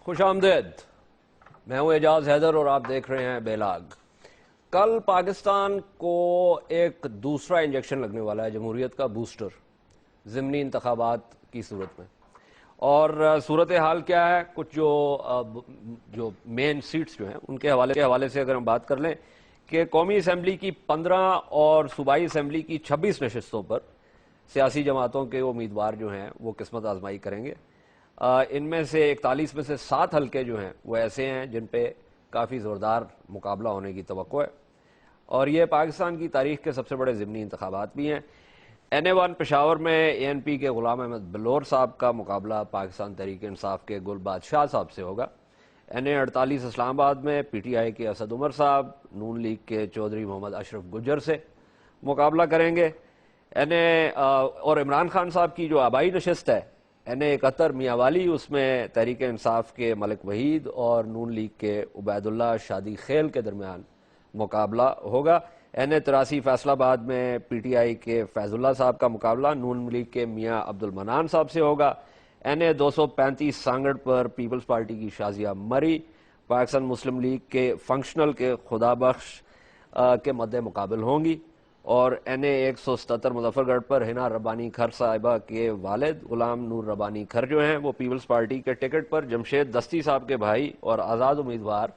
خوش آمدید، میں ہوں اعجاز حیدر اور آپ دیکھ رہے ہیں بیلاگ۔ کل پاکستان کو ایک دوسرا انجیکشن لگنے والا ہے، جمہوریت کا بوسٹر، ضمنی انتخابات کی صورت میں۔ اور صورتحال کیا ہے؟ کچھ جو مین سیٹس جو ہیں ان کے حوالے سے اگر ہم بات کر لیں کہ قومی اسمبلی کی 15 اور صوبائی اسمبلی کی 26 نشستوں پر سیاسی جماعتوں کے امیدوار جو ہیں وہ قسمت آزمائی کریں گے۔ ان میں سے 41 میں سے 7 حلقے جو ہیں وہ ایسے ہیں جن پہ کافی زوردار مقابلہ ہونے کی توقع ہے، اور یہ پاکستان کی تاریخ کے سب سے بڑے ضمنی انتخابات بھی ہیں۔ NA1 پشاور میں ANP کے غلام احمد بلور صاحب کا مقابلہ پاکستان تحریک انصاف کے گل بادشاہ صاحب سے ہوگا۔ NA48 اسلام آباد میں PTI کے اسد عمر صاحب نون لیگ کے چودھری محمد اشرف گجر سے مقابلہ کریں گے۔ اور عمران خان صاحب کی جو آبائی نشست ہے NA71 میاں والی، اس میں تحریک انصاف کے ملک وحید اور نون لیگ کے عبید اللہ شادی خیل کے درمیان مقابلہ ہوگا۔ NA83 فیصل آباد میں PTI کے فیض اللہ صاحب کا مقابلہ نون لیگ کے میاں عبد المنان صاحب سے ہوگا۔ NA235 سانگڑ پر پیپلز پارٹی کی شازیہ مری پاکستان مسلم لیگ کے فنکشنل کے خدا بخش کے مد مقابل ہوں گی، اور NA177 مظفر گڑھ پر حنا ربانی کھر صاحبہ کے والد غلام نور ربانی کھر جو ہیں وہ پیپلز پارٹی کے ٹکٹ پر جمشید دستی صاحب کے بھائی اور آزاد امیدوار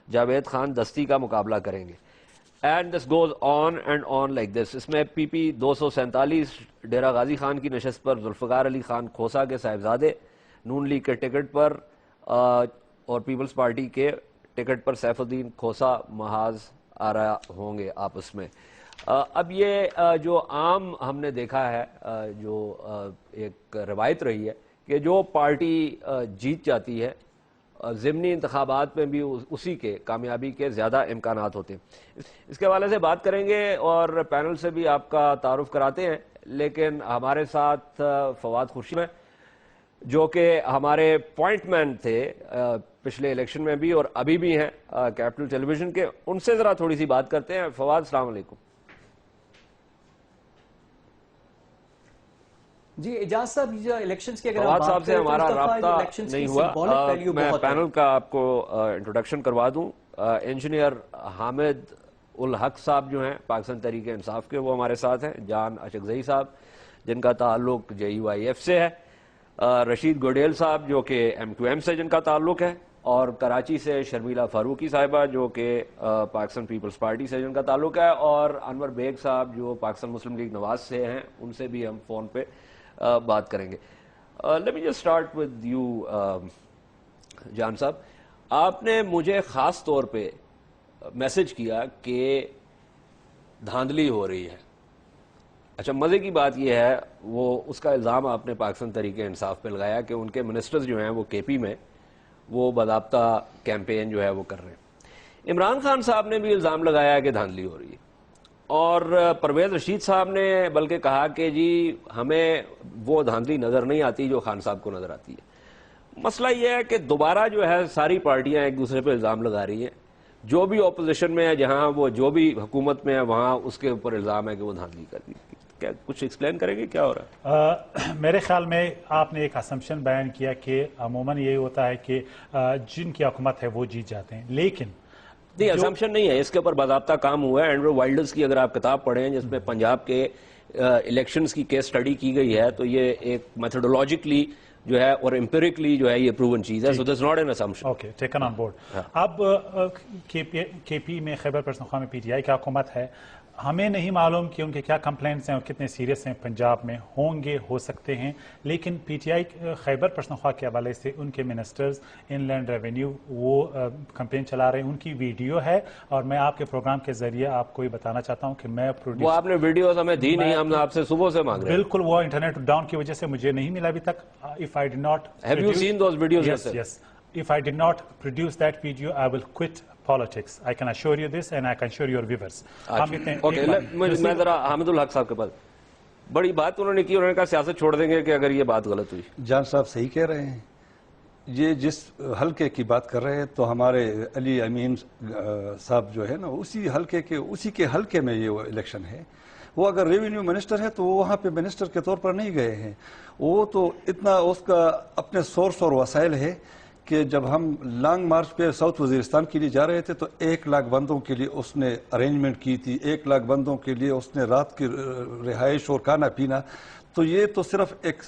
جاوید خان دستی کا مقابلہ کریں گے۔ And this goes on and on like this. اس میں PP 247 ڈیرہ غازی خان کی نشست پر ذوالفقار علی خان کھوسا کے صاحبزادے نون لیگ کے ٹکٹ پر اور پیپلز پارٹی کے ٹکٹ پر سیف الدین کھوسا محاذ آرا ہوں گے آپس میں۔ اب یہ جو عام ہم نے دیکھا ہے، جو ایک روایت رہی ہے کہ جو پارٹی جیت جاتی ہے ضمنی انتخابات میں بھی اسی کے کامیابی کے زیادہ امکانات ہوتے ہیں۔ اس کے حوالے سے بات کریں گے اور پینل سے بھی آپ کا تعارف کراتے ہیں، لیکن ہمارے ساتھ فواد خورشید ہیں جو کہ ہمارے پوائنٹ مین تھے پچھلے الیکشن میں بھی اور ابھی بھی ہیں کیپٹل ٹیلی ویژن کے۔ ان سے ذرا تھوڑی سی بات کرتے ہیں۔ فواد، السلام علیکم۔ جی اعجاز صاحب، جو الیکشنز کی اگر فواد صاحب سے ہمارا رابطہ نہیں ہوا، میں پینل کا آپ کو انٹروڈکشن کروا دوں۔ انجینئر حامد الحق صاحب جو ہیں پاکستان تحریک انصاف کے، وہ ہمارے ساتھ ہیں۔ جان اشکزئی صاحب جن کا تعلق JUIF سے ہے، رشید گوڈیل صاحب جو کہ MQM سے جن کا تعلق ہے، اور کراچی سے شرمیلا فاروقی صاحبہ جو کہ پاکستان پیپلز پارٹی سے جن کا تعلق ہے، اور انور بیگ صاحب جو پاکستان مسلم لیگ نواز سے ہیں، ان سے بھی ہم فون پہ بات کریں گے۔ Let me just start with you Jan صاحب، آپ نے مجھے خاص طور پہ میسج کیا کہ دھاندلی ہو رہی ہے۔ اچھا، مزے کی بات یہ ہے، وہ اس کا الزام آپ نے پاکستان تحریک انصاف پہ لگایا کہ ان کے منسٹرز جو ہیں وہ KP میں وہ باضابطہ کیمپین جو ہے وہ کر رہے ہیں۔ عمران خان صاحب نے بھی الزام لگایا کہ دھاندلی ہو رہی ہے، اور پرویز رشید صاحب نے بلکہ کہا کہ جی ہمیں وہ دھاندلی نظر نہیں آتی جو خان صاحب کو نظر آتی ہے۔ مسئلہ یہ ہے کہ دوبارہ جو ہے ساری پارٹیاں ایک دوسرے پہ الزام لگا رہی ہیں، جو بھی اپوزیشن میں ہے، جہاں وہ جو بھی حکومت میں ہے وہاں اس کے اوپر الزام ہے کہ وہ دھاندلی کر رہی ہے۔ کیا کچھ ایکسپلین کریں گے کیا ہو رہا ہے؟ میرے خیال میں آپ نے ایک اسمپشن بیان کیا کہ عموماً یہی ہوتا ہے کہ جن کی حکومت ہے وہ جیت جاتے ہیں، لیکن نہیں، اسمپشن نہیں ہے، اس کے اوپر باضابطہ کام ہوا ہے۔ اینڈرو وائلڈرز کی اگر آپ کتاب پڑھیں جس میں پنجاب کے الیکشنز کی کیس سٹڈی کی گئی ہے، تو یہ ایک میتھڈولوجیکلی جو ہے اور امپیریکلی جو ہے یہ پروون چیز ہے، so there's not an assumption. Okay, taken on board. اب KP میں خیبر پختونخوا میں PTI کی حکومت ہے، ہمیں نہیں معلوم کہ ان کے کیا کمپلینٹس ہیں اور کتنے سیریس ہیں، پنجاب میں ہوں گے، ہو سکتے ہیں، لیکن PTI خیبر پختونخوا کے حوالے سے ان کے منسٹرز ان لینڈ ریونیو وہ کمپین چلا رہے ہیں، ان کی ویڈیو ہے، اور میں آپ کے پروگرام کے ذریعے آپ کو یہ بتانا چاہتا ہوں کہ میں وہ آپ نے ویڈیوز ہمیں دی نہیں، ہم آپ سے صبح سے مانگ رہے ہیں۔ بالکل، وہ انٹرنیٹ ڈاؤن کی وجہ سے مجھے نہیں ملا ابھی تک۔ If I did not Have you seen those videos? Yes. If I did not produce that video, I will quit politics. I can assure you this and I can assure your viewers. میں ذرا حامد الحق صاحب کے پاس بڑی بات انہوں نے کی، انہوں نے کہا سیاست چھوڑ دیں گے کہ اگر یہ بات غلط ہوئی۔ جان صاحب صحیح کہہ رہے ہیں، یہ جس حلقے کی بات کر رہے ہیں تو ہمارے علی امین صاحب جو ہے نا اسی کے حلقے میں یہ الیکشن ہے۔ وہ اگر ریونیو منسٹر ہے تو وہ وہاں پہ منسٹر کے طور پر نہیں گئے ہیں. وہ تو اتنا اس کا اپنے سورس اور وسائل ہے کہ جب ہم لانگ مارچ پہ ساؤتھ وزیرستان کے لیے جا رہے تھے تو 1 لاکھ بندوں کے لیے اس نے ارینجمنٹ کی تھی, 1 لاکھ بندوں کے لیے اس نے رات کی رہائش اور کھانا پینا. تو یہ تو صرف ایک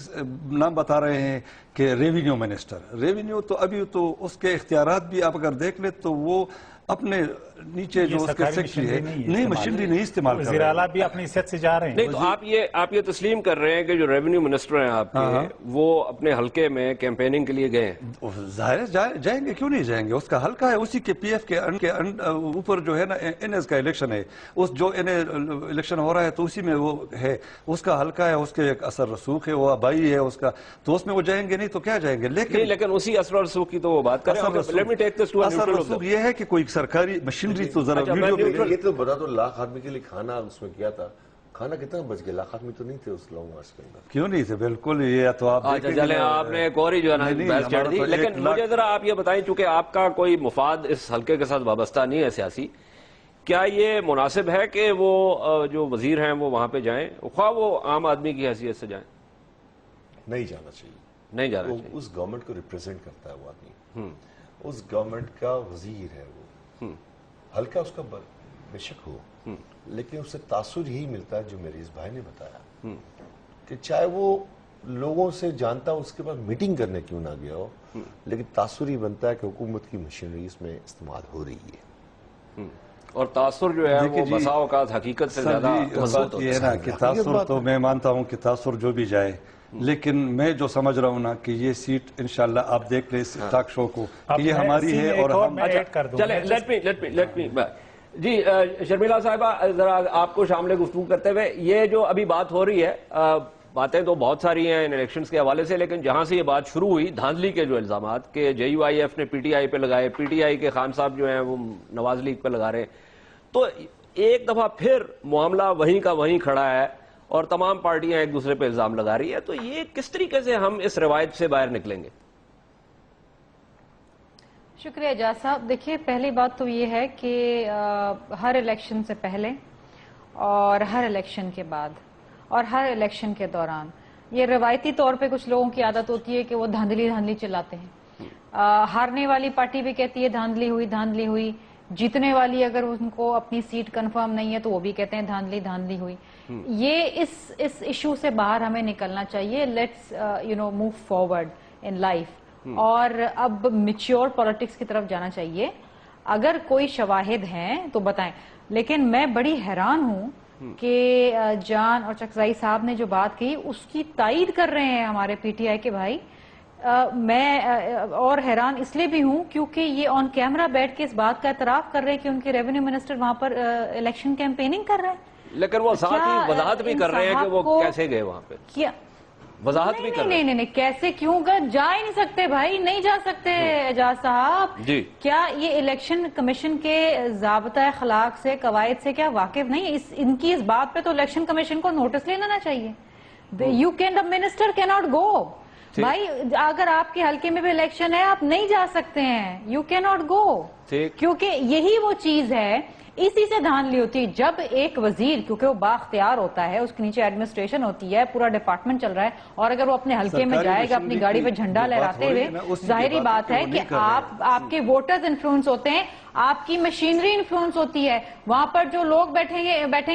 نام بتا رہے ہیں کہ ریونیو منسٹر. ریونیو تو ابھی تو اس کے اختیارات بھی آپ اگر دیکھ لیں تو وہ اپنے نیچے جو اس کے سیکٹری ہے نہیں مشینری نہیں استعمال کر رہے ہیں. وزیر اعلیٰ بھی اپنی حیثیت سے جا رہے ہیں. نہیں تو آپ یہ تسلیم کر رہے ہیں کہ جو ریونیو منسٹر ہیں آپ کے وہ اپنے حلقے میں کیمپیننگ کے لیے گئے ہیں؟ ظاہر جائیں گے, کیوں نہیں جائیں گے. اس کا حلقہ ہے, اسی کے پی ایف کے اوپر جو ہے نا این ایس کا الیکشن ہے. اس جو الیکشن ہو رہا ہے تو اسی میں وہ ہے, اس کا حلقہ ہے, اس کے ایک اثر رسوخ ہے, وہ آبائی ہے اس کا, تو اس میں وہ جائیں گے نہیں تو کیا جائیں گے. لیکن اسی اثر و رسوخ کی تو وہ بات کریں. اثر رسوخ یہ ہے کہ کوئی سرکاری مشینری تو ذرا یہ تو بتا دو, لاکھ آدمی کے لیے کھانا اس میں کیا تھا, کھانا کتنا بچ گیا؟ 1 لاکھ آدمی تو نہیں تھے اس لانگ مارچ کے اندر. کیوں نہیں تھے, بالکل. یہ تو آپ چلیں, آپ نے ایک اور ہی جو ہے نا بحث چھیڑ دی. لیکن مجھے ذرا آپ یہ بتائیں, چونکہ آپ کا کوئی مفاد اس حلقے کے ساتھ وابستہ نہیں ہے سیاسی, کیا یہ مناسب ہے کہ وہ جو وزیر ہیں وہ وہاں پہ جائیں, خواہ وہ عام آدمی کی حیثیت سے جائیں؟ نہیں جانا چاہیے. نہیں جانا چاہیے. اس گورنمنٹ کو ریپرزینٹ کرتا ہے وہ آدمی, اس گورنمنٹ کا وزیر ہے وہ. حلقہ اس کا بے شک ہو, لیکن اس سے تاثر یہی ملتا ہے جو میرے اس بھائی نے بتایا کہ چاہے وہ لوگوں سے جانتا اس کے بعد میٹنگ کرنے کیوں نہ گیا ہو, لیکن تاثر ہی بنتا ہے کہ حکومت کی مشینری اس میں استعمال ہو رہی ہے. اور تاثر جو ہے وہ بسا اوقات حقیقت سے زیادہ مضبوط ہوتا ہے نا کہ تاثر تو میں مانتا ہوں کہ تاثر جو بھی جائے, لیکن میں جو سمجھ رہا ہوں نا کہ یہ سیٹ انشاءاللہ آپ دیکھ لیں اس ٹاک شو کو کہ یہ ہماری ہے. اور ہم چلیں لیٹ می جی شرمیلا صاحبہ ذرا آپ کو شامل گفتگو کرتے ہوئے, یہ جو ابھی بات ہو رہی ہے, باتیں تو بہت ساری ہیں ان الیکشنز کے حوالے سے, لیکن جہاں سے یہ بات شروع ہوئی دھاندلی کے جو الزامات کہ JUIF نے PTI پہ لگائے, PTI کے خان صاحب جو ہیں وہ نواز لیگ پہ لگا رہے ہیں, تو ایک دفعہ پھر معاملہ وہیں کا وہیں کھڑا ہے اور تمام پارٹیاں ایک دوسرے پہ الزام لگا رہی ہے. تو یہ کس طریقے سے ہم اس روایت سے باہر نکلیں گے؟ شکریہ اعجاز صاحب. دیکھیے, پہلی بات تو یہ ہے کہ ہر الیکشن سے پہلے اور ہر الیکشن کے بعد اور ہر الیکشن کے دوران یہ روایتی طور پہ کچھ لوگوں کی عادت ہوتی ہے کہ وہ دھاندلی چلاتے ہیں. ہارنے والی پارٹی بھی کہتی ہے دھاندلی ہوئی, جیتنے والی اگر ان کو اپنی سیٹ کنفرم نہیں ہے تو وہ بھی کہتے ہیں دھاندلی ہوئی. یہ اس ایشو سے باہر ہمیں نکلنا چاہیے. Let's move forward in life اور اب میچیور پالیٹکس کی طرف جانا چاہیے. اگر کوئی شواہد ہیں تو بتائیں. لیکن میں بڑی حیران ہوں کہ جان اور چکزائی صاحب نے جو بات کی اس کی تائید کر رہے ہیں ہمارے PTI کے بھائی. میں اور حیران اس لیے بھی ہوں کیونکہ یہ آن کیمرہ بیٹھ کے اس بات کا اعتراف کر رہے ہیں کہ ان کے ریونیو منسٹر وہاں پر الیکشن کیمپیننگ کر رہے ہیں. لیکن وہ ساتھ ہی وضاحت بھی کر رہے ہیں کہ وہ کیسے گئے وہاں پہ. کیا وضاحت بھی کر رہے ہیں؟ نہیں, کیسے کیوں گئے؟ جا ہی نہیں سکتے بھائی, نہیں جا سکتے اعجاز صاحب. جی, کیا یہ الیکشن کمیشن کے ضابطہ اخلاق سے, قواعد سے کیا واقف نہیں؟ ان کی اس بات پہ تو الیکشن کمیشن کو نوٹس لینا چاہیے. دا منسٹر کی ناٹ گو. بھائی اگر آپ کے حلقے میں بھی الیکشن ہے آپ نہیں جا سکتے ہیں, یو کی ناٹ گو. کیونکہ یہی وہ چیز ہے, اسی سے دھاندلی ہوتی ہے. جب ایک وزیر, کیونکہ وہ بااختیار ہوتا ہے, اس کے نیچے ایڈمنسٹریشن ہوتی ہے, پورا ڈپارٹمنٹ چل رہا ہے, اور اگر وہ اپنے حلقے میں جائے گا اپنی گاڑی پہ جھنڈا لہراتے ہوئے, ظاہری بات ہے کہ آپ کے ووٹرز انفلوئنس ہوتے ہیں, آپ کی مشینری انفلوئنس ہوتی ہے, وہاں پر جو لوگ بیٹھیں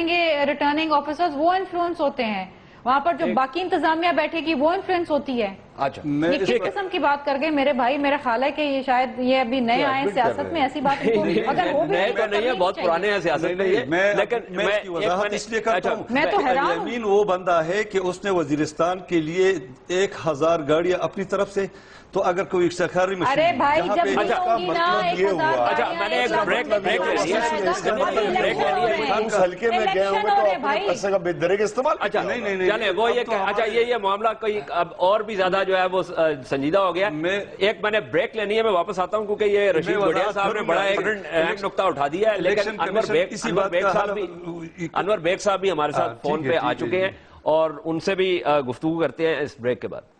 گے ریٹرننگ آفیسرز وہ انفلوئنس ہوتے ہیں, وہاں پر جو باقی انتظامیہ بیٹھے گی وہ انفلوئنس ہوتی ہے. یہ کس قسم کی بات کر گئے میرے بھائی؟ میرا خیال ہے کہ یہ شاید یہ ابھی نئے آئے ہیں سیاست میں, ایسی بات اگر وہ بھی نہیں ہے, بہت پرانے ہیں سیاست میں. لیکن میں اس کی وضاحت اس لیے کرتا ہوں, میں تو حیران ہوں. یمین وہ بندہ ہے کہ اس نے وزیرستان کے لیے 1000 گاڑیاں اپنی طرف سے, تو اگر کوئی سرکاری مشین, ارے بھائی جب نہیں ہوگی نا 1000 میں نے ایک بریک اس حلقے میں گئے ہوئے تو اپنے پیسے کا بے درے کا استعمال. چلیں وہ یہ معاملہ کوئی اب اور بھی زیادہ جو ہے وہ سنجیدہ ہو گیا. ایک میں نے بریک لینی ہے, میں واپس آتا ہوں کیونکہ یہ رشید گھوڑیا صاحب نے بڑا ایک اہم نقطہ اٹھا دیا ہے. لیکن انور بیگ صاحب بھی ہمارے ساتھ فون پہ آ چکے ہیں اور ان سے بھی گفتگو کرتے ہیں اس بریک کے بعد.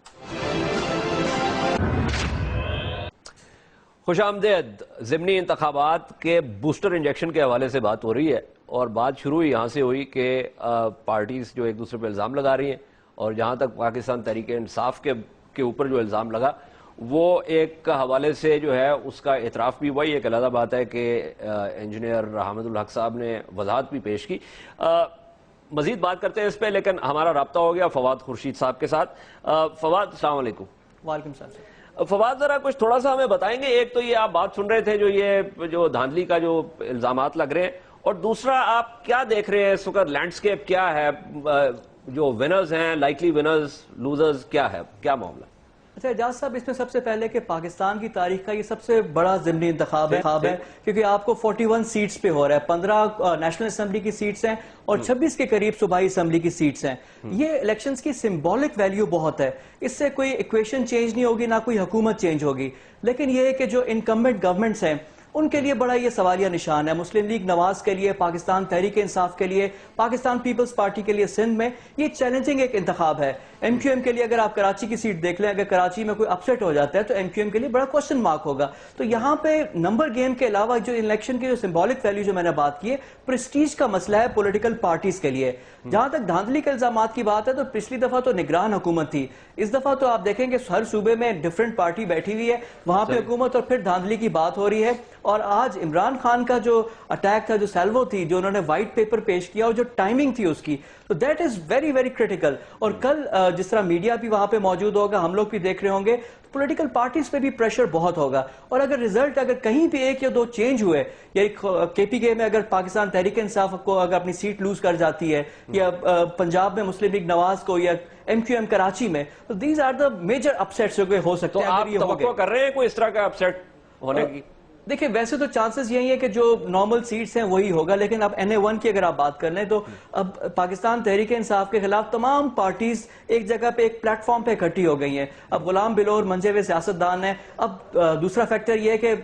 خوش آمدید. ضمنی انتخابات کے بوسٹر انجیکشن کے حوالے سے بات ہو رہی ہے اور بات شروع یہاں سے ہوئی کہ پارٹیز جو ایک دوسرے پہ الزام لگا رہی ہیں، اور جہاں تک پاکستان تحریک انصاف کے اوپر جو الزام لگا وہ ایک حوالے سے جو ہے اس کا اعتراف بھی ہوا. یہ ایک علیحدہ بات ہے کہ انجینئر حامد الحق صاحب نے وضاحت بھی پیش کی. مزید بات کرتے ہیں اس پہ، لیکن ہمارا رابطہ ہو گیا فواد خورشید صاحب کے ساتھ. فواد السلام علیکم. وعلیکم السلام. فواد ذرا کچھ تھوڑا سا ہمیں بتائیں گے. ایک تو یہ آپ بات سن رہے تھے جو دھاندلی کا جو الزامات لگ رہے ہیں، اور دوسرا آپ کیا دیکھ رہے ہیں اس وقت لینڈسکیپ کیا ہے، جو ونرز ہیں، لائکلی ونرز، لوزرز کیا ہے، کیا معاملہ؟ اچھا اعجاز صاحب، اس میں سب سے پہلے کہ پاکستان کی تاریخ کا یہ سب سے بڑا ضمنی انتخاب ہے کیونکہ آپ کو 41 سیٹس پہ ہو رہا ہے. 15 نیشنل اسمبلی کی سیٹس ہیں اور 26 کے قریب صوبائی اسمبلی کی سیٹس ہیں. یہ الیکشنز کی سمبولک ویلیو بہت ہے. اس سے کوئی ایکویشن چینج نہیں ہوگی، نہ کوئی حکومت چینج ہوگی، لیکن یہ ہے کہ جو انکمبنٹ گورنمنٹس ہیں ان کے لیے بڑا یہ سوالیہ نشان ہے. مسلم لیگ نواز کے لیے، پاکستان تحریک انصاف کے لیے، پاکستان پیپلز پارٹی کے لیے سندھ میں یہ چیلنجنگ ایک انتخاب ہے. ایم کیو ایم کے لیے اگر آپ کراچی کی سیٹ دیکھ لیں، اگر کراچی میں کوئی اپسیٹ ہو جاتا ہے تو ایم کیو ایم کے لیے بڑا کوشچن مارک ہوگا. تو یہاں پہ نمبر گیم کے علاوہ جو الیکشن کی جو سمبولک ویلیو جو میں نے بات کی ہے، پریسٹیج کا مسئلہ ہے پولیٹیکل پارٹیز کے لیے. جہاں تک دھاندلی کے الزامات کی بات ہے تو پچھلی دفعہ تو نگران حکومت تھی، اس دفعہ تو آپ دیکھیں کہ ہر صوبے میں ڈیفرنٹ پارٹی بیٹھی ہوئی ہے، وہاں پہ حکومت اور پھر دھاندلی کی بات ہو رہی ہے. اور آج عمران خان کا جو اٹیک تھا، جو سیلوو تھی، جو انہوں نے وائٹ پیپر پیش کیا اور جو ٹائمنگ تھی اس کی، تو that is very very critical. اور کل جس طرح میڈیا بھی وہاں پہ موجود ہوگا، ہم لوگ بھی دیکھ رہے ہوں گے، پولیٹیکل پارٹیز پہ بھی پریشر بہت ہوگا. اور اگر ریزلٹ اگر کہیں بھی ایک یا دو چینج ہوئے، یا کے پی کے میں اگر پاکستان تحریک انصاف کو اگر اپنی سیٹ لوز کر جاتی ہے، یا پنجاب میں مسلم لیگ نواز کو، یا ایم کیو ایم کراچی میں، تو دیز آر دا میجر اپسیٹس جو ہو سکتے ہیں. تو آپ توقع کر رہے ہیں کوئی اس طرح کا اپسیٹ ہونے کی؟ دیکھیں ویسے تو چانسز یہی ہے کہ جو نارمل سیٹس ہیں وہی ہوگا، لیکن اب NA1 کی اگر آپ بات کر لیں تو اب پاکستان تحریک انصاف کے خلاف تمام پارٹیز ایک جگہ پہ ایک پلیٹ فارم پہ اکٹھی ہو گئی ہیں. اب غلام بلور منجے ہوئے سیاستدان ہیں. اب دوسرا فیکٹر یہ ہے کہ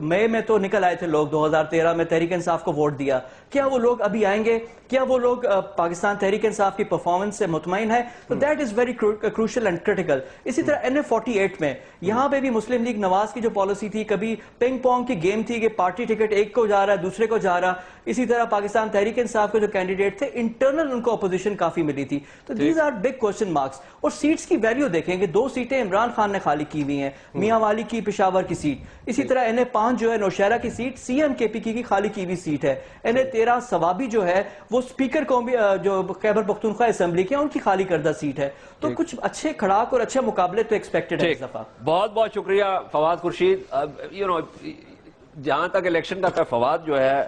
مئی میں تو نکل آئے تھے لوگ 2013 میں تحریک انصاف کو ووٹ دیا. کیا وہ لوگ ابھی آئیں گے؟ کیا وہ لوگ پاکستان تحریک انصاف کی پرفارمنس سے مطمئن ہے؟ تو that is very crucial and critical. اسی طرح NA48 میں یہاں پہ بھی مسلم لیگ نواز کی جو پالیسی تھی، کبھی پنگ پونگ کی گیم تھی کہ پارٹی ٹکٹ ایک کو جا رہا ہے دوسرے کو جا رہا. اسی طرح پاکستان تحریک انصاف کے جو کینڈیڈیٹ تھے، انٹرنل ان کو اپوزیشن کافی ملی تھی. تو these are big question marks. اور سیٹس کی ویلیو دیکھیں گے، 2 سیٹیں عمران خان نے خالی کی ہوئی ہیں، میاں والی کی پشاور کی سیٹ. اسی طرح NA5 جو ہے نوشہرہ کی سیٹ CM KPK کی خالی کی ہوئی سیٹ ہے. NA13 ثوابی جو ہے وہ اسپیکر کو جو خیبر پختونخوا اسمبلی کے ان کی خالی کردہ سیٹ ہے. تو کچھ اچھے کھڑاک اور اچھے مقابلے تو ایکسپیکٹڈ ہے اس دفعہ. بہت بہت شکریہ فواد خورشید. جہاں تک الیکشن کا تھا، فواد جو ہے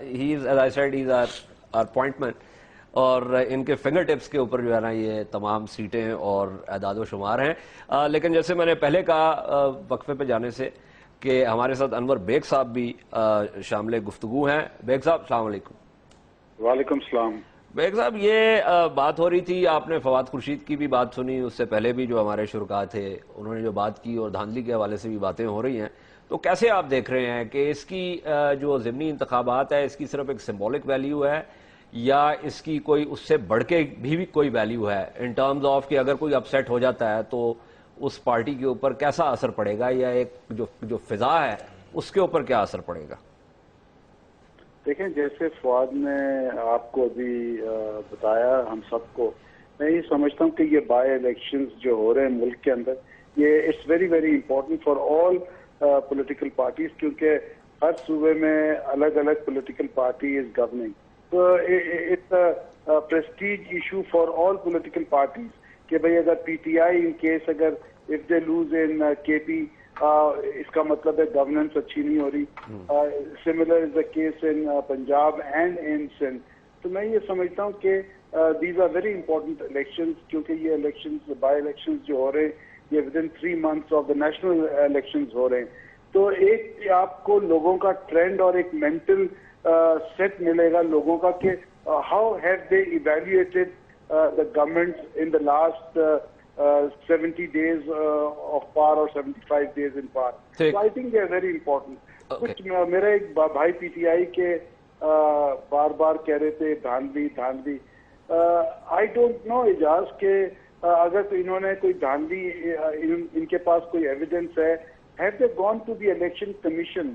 he is as I said he is our point man, اور ان کے فنگر ٹپس کے اوپر جو ہے نا یہ تمام سیٹیں اور اعداد و شمار ہیں. لیکن جیسے میں نے پہلے کہا وقفے پہ جانے سے کہ ہمارے ساتھ انور بیگ صاحب بھی شامل گفتگو ہیں. بیگ صاحب السلام علیکم. وعلیکم السلام. بیگ صاحب یہ بات ہو رہی تھی، آپ نے فواد خورشید کی بھی بات سنی، اس سے پہلے بھی جو ہمارے شرکاء تھے انہوں نے جو بات کی، اور دھاندلی کے حوالے سے بھی باتیں ہو رہی ہیں. تو کیسے آپ دیکھ رہے ہیں کہ اس کی جو ضمنی انتخابات ہے، اس کی صرف ایک سمبولک ویلیو ہے، یا اس کی کوئی اس سے بڑھ کے بھی کوئی ویلیو ہے ان ٹرمز آف کہ اگر کوئی اپسیٹ ہو جاتا ہے تو اس پارٹی کے اوپر کیسا اثر پڑے گا، یا ایک جو فضا ہے اس کے اوپر کیا اثر پڑے گا؟ دیکھیں جیسے فواد نے آپ کو ابھی بتایا ہم سب کو، میں یہ سمجھتا ہوں کہ یہ بائی الیکشنز جو ہو رہے ہیں ملک کے اندر، یہ it's very very important for all political parties, کیونکہ ہر صوبے میں الگ الگ پولیٹیکل پارٹی از گورننگ. تو it's a prestige issue for all political parties کہ بھئی اگر PTI ان کیس اگر if they lose in KP اس کا مطلب ہے گورننس اچھی نہیں ہو رہی. Similar is the case in Punjab and in Sindh. تو میں یہ سمجھتا ہوں کہ these are very important elections, کیونکہ یہ الیکشنز بائی الیکشنز جو ہو رہے ہیں یہ within 3 months of the national elections ہو رہے ہیں. تو ایک آپ کو لوگوں کا ٹرینڈ اور ایک مینٹل سیٹ ملے گا لوگوں کا کہ how have they evaluated the government in the last 70 days of power or 75 days in power. So I think they are very important. کچھ میرا ایک بھائی PTI کے بار بار کہہ رہے تھے دھاندلی. I don't know اجاز کہ اگر تو انہوں نے کوئی دھاندلی ان کے پاس کوئی ایویڈنس ہے, have they gone to the election commission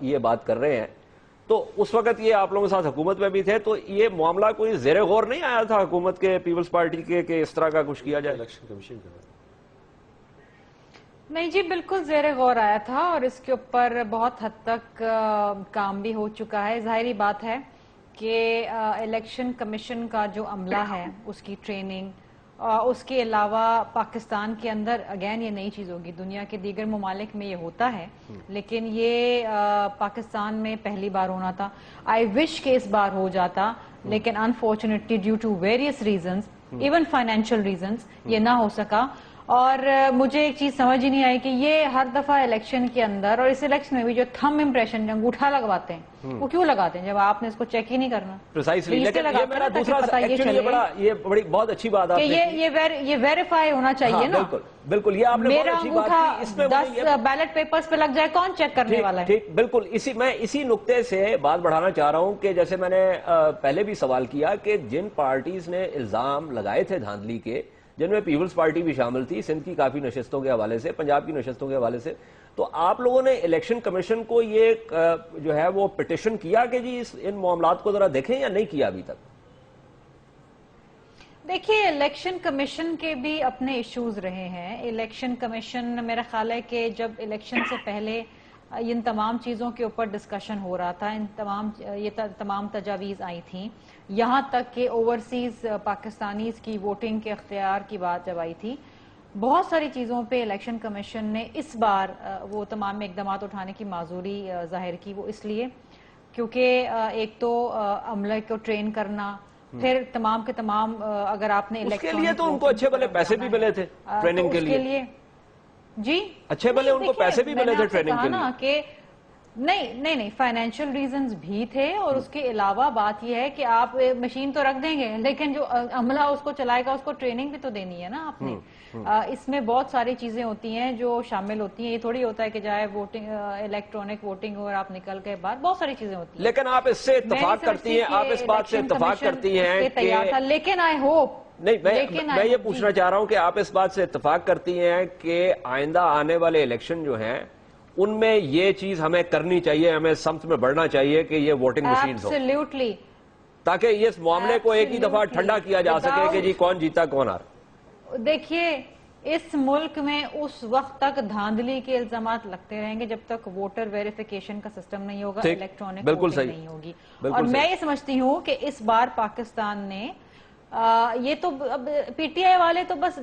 یہ بات کر رہے ہیں تو اس وقت یہ آپ لوگوں کے ساتھ حکومت میں بھی تھے, تو یہ معاملہ کوئی زیر غور نہیں آیا تھا حکومت کے, پیپلز پارٹی کے, کہ اس طرح کا کچھ کیا جائے؟ الیکشن کمیشن کا نہیں جی, بالکل زیر غور آیا تھا, اور اس کے اوپر بہت حد تک کام بھی ہو چکا ہے. ظاہری بات ہے کہ الیکشن کمیشن کا جو عملہ ہے, اس کی ٹریننگ, اس کے علاوہ پاکستان کے اندر اگین یہ نئی چیز ہوگی, دنیا کے دیگر ممالک میں یہ ہوتا ہے لیکن یہ پاکستان میں پہلی بار ہونا تھا. آئی وش کہ اس بار ہو جاتا, لیکن unfortunately due to various reasons, even financial reasons, یہ نہ ہو سکا. اور مجھے ایک چیز سمجھ ہی نہیں آئی کہ یہ ہر دفعہ الیکشن کے اندر, اور اس الیکشن میں بھی جو تھم امپریشن انگوٹھا لگواتے ہیں, وہ کیوں لگاتے ہیں جب آپ نے اس کو چیک ہی نہیں کرنا؟ پریسائزلی. لیکن یہ میرا دوسرا ایکچولی یہ بڑی بہت اچھی بات آپ نے یہ ویریفائی ہونا چاہیے نا. بالکل بالکل, یہ آپ نے میرا انگوٹھا 10 بیلٹ پیپرز پہ لگ جائے, کون چیک کرنے والا ہے؟ ٹھیک, بالکل. میں اسی نقطے سے بات بڑھانا چاہ رہا ہوں کہ جیسے میں نے پہلے بھی سوال کیا کہ جن پارٹیز نے الزام لگائے تھے دھاندلی کے, جن میں پیپلز پارٹی بھی شامل تھی, سندھ کی کافی نشستوں کے حوالے سے, پنجاب کی نشستوں کے حوالے سے, تو آپ لوگوں نے الیکشن کمیشن کو یہ جو ہے وہ پٹیشن کیا کہ جی ان معاملات کو ذرا دیکھیں, یا نہیں کیا ابھی تک؟ دیکھیے, الیکشن کمیشن کے بھی اپنے ایشوز رہے ہیں. الیکشن کمیشن, میرا خیال ہے کہ جب الیکشن سے پہلے ان تمام چیزوں کے اوپر ڈسکشن ہو رہا تھا, یہ تمام تجاویز آئی تھیں, یہاں تک کہ اوورسیز پاکستانیز کی ووٹنگ کے اختیار کی بات جب آئی تھی, بہت ساری چیزوں پہ الیکشن کمیشن نے اس بار وہ تمام اقدامات اٹھانے کی معذوری ظاہر کی. وہ اس لیے کیونکہ ایک تو عملے کو ٹرین کرنا, پھر تمام کے تمام, اگر آپ نے اس کے لیے تو ان کو اچھے بھلے پیسے بھی ملے تھے ٹریننگ کے لیے. جی اچھے بھلے ان کو پیسے بھی ملے تھے ٹریننگ کے لیے. کہ نہیں فائنینشیل ریزنز بھی تھے, اور اس کے علاوہ بات یہ ہے کہ آپ مشین تو رکھ دیں گے, لیکن جو عملہ اس کو چلائے گا اس کو ٹریننگ بھی تو دینی ہے نا آپ نے. اس میں بہت ساری چیزیں ہوتی ہیں جو شامل ہوتی ہیں. یہ تھوڑی ہوتا ہے کہ جائے ووٹنگ, الیکٹرانک ووٹنگ ہو اور آپ نکل گئے باہر, بہت ساری چیزیں ہوتی ہیں. لیکن آپ اس سے اتفاق کرتی ہیں, آپ اس بات سے اتفاق کرتی ہیں کہ, لیکن آئی ہوپ, نہیں میں یہ پوچھنا چاہ رہا ہوں کہ آپ اس بات سے اتفاق کرتی ہیں کہ آئندہ آنے والے الیکشن جو ہیں ان میں یہ چیز ہمیں کرنی چاہیے, ہمیں سمت میں بڑھنا چاہیے کہ یہ ووٹنگ مشینز ہو, ایبسلیوٹلی, تاکہ اس معاملے کو ایک ہی دفعہ ٹھنڈا کیا جا سکے کہ جی کون جیتا کون ہارا؟ دیکھیے, اس ملک میں اس وقت تک دھاندلی کے الزامات لگتے رہیں گے جب تک ووٹر ویریفیکیشن کا سسٹم نہیں ہوگا, الیکٹرانک ووٹنگ نہیں ہوگی. اور میں یہ سمجھتی ہوں کہ اس بار پاکستان نے یہ تو پی ٹی آئی والے تو بس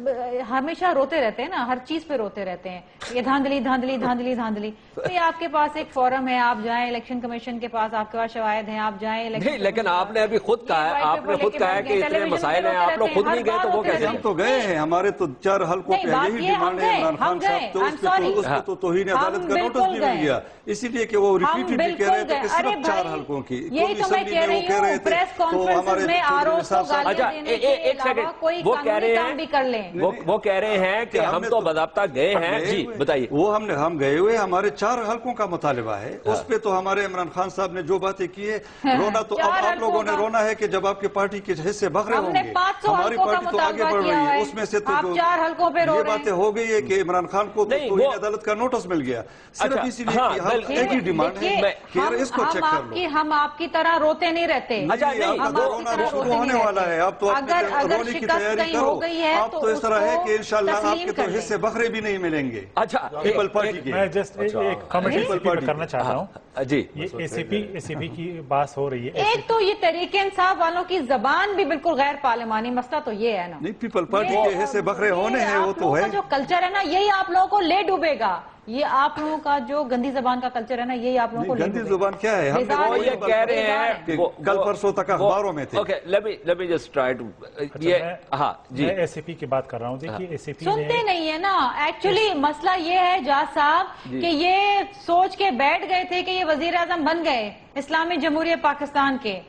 ہمیشہ روتے رہتے ہیں نا, ہر چیز پہ روتے رہتے ہیں, یہ دھاندلی دھاندلی دھاندلی دھاندلی. تو یہ آپ کے پاس ایک فورم ہے, آپ جائیں الیکشن کمیشن کے پاس, آپ کے پاس شواہد ہیں, آپ جائیں نہیں. لیکن آپ نے ابھی خود کہا ہے, آپ نے خود کہا ہے کہ اتنے مسائل ہیں, آپ لوگ خود نہیں گئے تو وہ کیسے؟ ہم تو گئے ہیں, ہمارے تو 4 حلقوں پہ یہی ڈیمانڈ ہے عمران خان صاحب, تو اس پہ تو توہین عدالت کا نوٹس بھی مل گیا, اسی لیے کہ وہ ریپیٹڈلی کہہ رہے تھے کہ صرف 4 حلقوں کی, یہی تو میں کہہ رہی ہوں. پریس کانفرنس میں آروپ کو گالیاں دینے کے علاوہ کوئی قانونی کام بھی کر لیں. وہ کہہ رہے ہیں کہ ہم تو باضابطہ گئے ہیں. جی بتائیے. وہ ہم گئے ہوئے, ہمارے 4 حلقوں کا مطالبہ ہے, اس پہ تو ہمارے عمران خان صاحب نے جو باتیں کی ہے, رونا تو اب آپ لوگوں نے رونا ہے کہ جب آپ کی پارٹی کے حصے بکھرے ہوں گے. ہماری پارٹی تو آگے بڑھ رہی ہے, اس میں سے تو یہ باتیں ہو گئی ہے کہ عمران خان کو توہین عدالت کا نوٹس مل گیا, صرف اسی لیے کہ ہم ایک ہی ڈیمانڈ ہے کہ اس کو چیک کر لو. ہم آپ کی طرح روتے نہیں رہتے, رونا شروع ہونے والا ہے, اب تو رونے کی تیاری کرو. آپ تو اس طرح ہے کہ انشاءاللہ آپ کے تو حصے بکھرے بھی نہیں ملیں گے. اچھا, پیپل پارٹی کے میں جسٹ ایک کمنٹ کرنا چاہ رہا ہوں. جی, یہ اے سی پی کی بات ہو رہی ہے. ایک تو یہ تحریک انصاف والوں کی زبان بھی بالکل غیر پارلیمانی, مسئلہ تو یہ ہے نا. نہیں, پیپل پارٹی کے حصے بکھرے ہونے ہیں, وہ تو ہے. جو کلچر ہے نا, یہی آپ لوگوں کو لے ڈوبے گا. یہ آپ لوگوں کا جو گندی زبان کا کلچر ہے نا, یہی آپ لوگوں کو گندی زبان کیا ہے؟ وہ یہ کہہ رہے ہیں کل پرسوں تک اخباروں میں تھے. Okay, let me just try to, یہ ہاں جی, میں اے سی پی کی بات کر رہا ہوں. دیکھیے, اے سی پی سنتے نہیں ہے نا. ایکچولی مسئلہ یہ ہے جاز صاحب کہ یہ سوچ کے بیٹھ گئے تھے کہ یہ وزیر اعظم بن گئے اسلامی جمہوریہ پاکستان کے,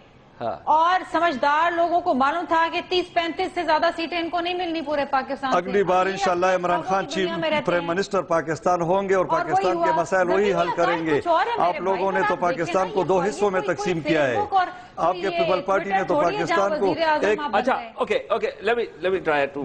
اور سمجھدار لوگوں کو معلوم تھا کہ 30-35 سے زیادہ سیٹیں ان کو نہیں ملنی پورے پاکستان سے. اگلی بار انشاءاللہ Imran Khan chief prime minister Pakistan ہوں گے اور پاکستان کے مسائل وہی حل کریں گے. آپ لوگوں نے تو پاکستان کو 2 حصوں میں تقسیم کیا ہے, آپ کے پیپل پارٹی نے تو پاکستان کو ایک. اچھا, okay, let me try to.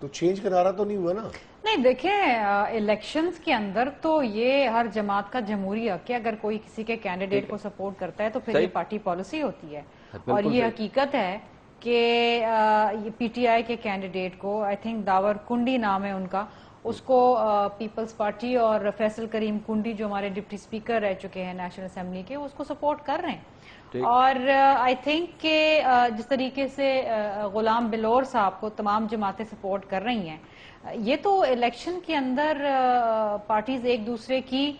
تو چینج کا نعرہ تو نہیں ہوا نا. نہیں دیکھیں الیکشنز کے اندر تو یہ ہر جماعت کا جمہوری حق ہے, اگر کوئی کسی کے کینڈیڈیٹ کو سپورٹ کرتا ہے تو پھر یہ پارٹی پالیسی ہوتی ہے, اور یہ حقیقت ہے کہ پی ٹی آئی کے کینڈیڈیٹ کو, آئی تھنک داور کنڈی نام ہے ان کا, اس کو پیپلز پارٹی اور فیصل کریم کنڈی جو ہمارے ڈپٹی سپیکر رہ چکے ہیں نیشنل اسمبلی کے, اس کو سپورٹ کر رہے ہیں. اور آئی تھنک کہ جس طریقے سے غلام بلور صاحب کو تمام جماعتیں سپورٹ کر رہی ہیں, یہ تو الیکشن کے اندر پارٹیز ایک دوسرے کی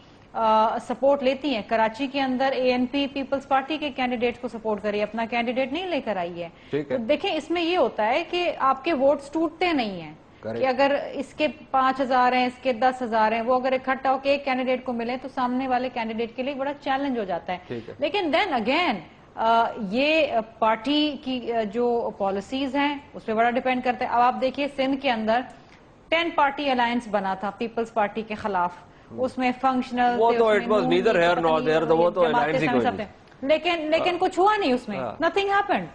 سپورٹ لیتی ہیں. کراچی کے اندر اے این پی پیپلز پارٹی کے کینڈیڈیٹ کو سپورٹ کری, اپنا کینڈیڈیٹ نہیں لے کر آئی ہے. تو دیکھیں اس میں یہ ہوتا ہے کہ آپ کے ووٹس ٹوٹتے نہیں ہیں, کہ اگر اس کے 5,000 ہیں, اس کے 10,000 ہیں, وہ اگر اکٹھا ہو کے ایک کینڈیڈیٹ کو ملے تو سامنے والے کینڈیڈیٹ کے لیے بڑا چیلنج ہو جاتا ہے. لیکن دین اگین یہ پارٹی کی جو پالیسیز ہیں اس پہ بڑا ڈیپینڈ کرتا ہے. اب آپ دیکھیے سندھ کے اندر 10 پارٹی الائنس بنا تھا پیپلز پارٹی کے خلاف, اس میں فنکشنل لیکن کچھ ہوا نہیں, اس میں nothing happened.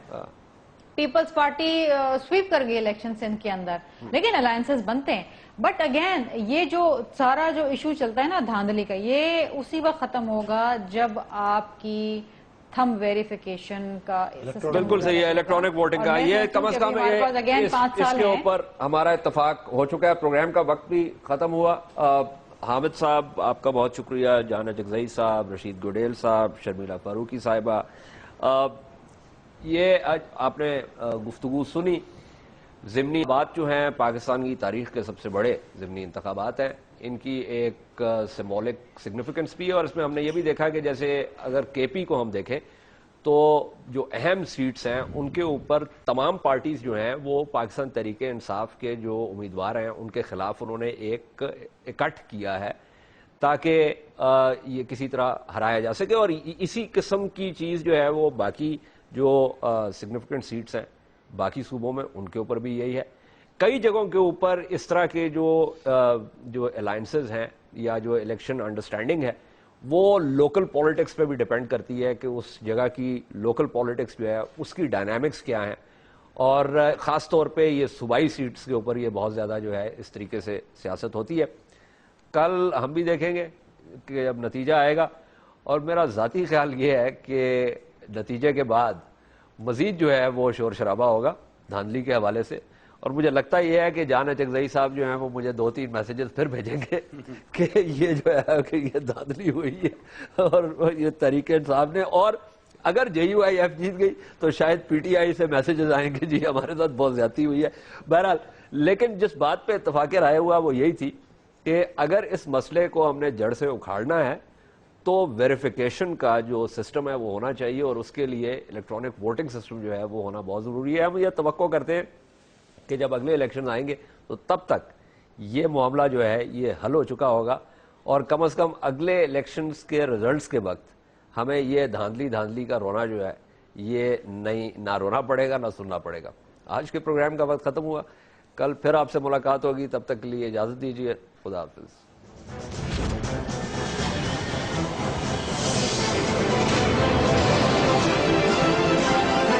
Peoples Party sweep کر گئی الیکشن سندھ کے اندر, لیکن الائنسز بنتے ہیں. بٹ اگین یہ جو سارا جو ایشو چلتا ہے نا دھاندلی کا, یہ اسی وقت ختم ہوگا جب آپ کی تھم ویریفیکیشن کا بالکل صحیح ہے, الیکٹرانک ووٹنگ کا. یہ کم از کم اس کے اوپر ہمارا اتفاق ہو چکا ہے. پروگرام کا وقت بھی ختم ہوا. حامد صاحب آپ کا بہت شکریہ, جانا جگزئی صاحب, رشید گوڈیل صاحب, شرمیلہ فاروقی صاحبہ. یہ آپ نے گفتگو سنی. ضمنی بات جو ہیں پاکستان کی تاریخ کے سب سے بڑے ضمنی انتخابات ہیں, ان کی ایک سمبولک سگنیفیکنس بھی ہے. اور اس میں ہم نے یہ بھی دیکھا کہ جیسے اگر کے پی کو ہم دیکھیں تو جو اہم سیٹس ہیں ان کے اوپر تمام پارٹیز جو ہیں وہ پاکستان تحریک انصاف کے جو امیدوار ہیں ان کے خلاف انہوں نے ایک اکٹھ کیا ہے تاکہ یہ کسی طرح ہرایا جا سکے. اور اسی قسم کی چیز جو ہے وہ باقی جو سگنیفیکنٹ سیٹس ہیں باقی صوبوں میں ان کے اوپر بھی یہی ہے. کئی جگہوں کے اوپر اس طرح کے جو الائنسز ہیں یا جو الیکشن انڈرسٹینڈنگ ہے وہ لوکل پولیٹکس پہ بھی ڈیپینڈ کرتی ہے کہ اس جگہ کی لوکل پولیٹکس جو ہے اس کی ڈائنامکس کیا ہیں. اور خاص طور پہ یہ صوبائی سیٹس کے اوپر یہ بہت زیادہ جو ہے اس طریقے سے سیاست ہوتی ہے. کل ہم بھی دیکھیں گے کہ جب نتیجہ آئے گا, اور میرا ذاتی خیال یہ ہے کہ نتیجے کے بعد مزید جو ہے وہ شور شرابہ ہوگا دھاندلی کے حوالے سے. اور مجھے لگتا یہ ہے کہ جان اچکزئی صاحب جو ہیں وہ مجھے 2-3 میسیجز پھر بھیجیں گے کہ یہ جو ہے کہ یہ دھاندلی ہوئی ہے اور یہ تحریک انصاف نے, اور اگر جے یو آئی ایف جیت گئی تو شاید پی ٹی آئی سے میسیجز آئیں گے جی ہمارے ساتھ بہت زیادتی ہوئی ہے. بہرحال لیکن جس بات پہ اتفاق رائے ہوا وہ یہی تھی کہ اگر اس مسئلے کو ہم نے جڑ سے اکھاڑنا ہے تو ویریفیکیشن کا جو سسٹم ہے وہ ہونا چاہیے, اور اس کے لیے الیکٹرانک ووٹنگ سسٹم جو ہے وہ ہونا بہت ضروری ہے. ہم یہ توقع کرتے ہیں کہ جب اگلے الیکشن آئیں گے تو تب تک یہ معاملہ جو ہے یہ حل ہو چکا ہوگا, اور کم از کم اگلے الیکشنز کے رزلٹس کے وقت ہمیں یہ دھاندلی کا رونا جو ہے یہ نہ رونا پڑے گا نہ سننا پڑے گا. آج کے پروگرام کا وقت ختم ہوا. کل پھر آپ سے ملاقات ہوگی, تب تک کے لیے اجازت دیجیے. خدا حافظ.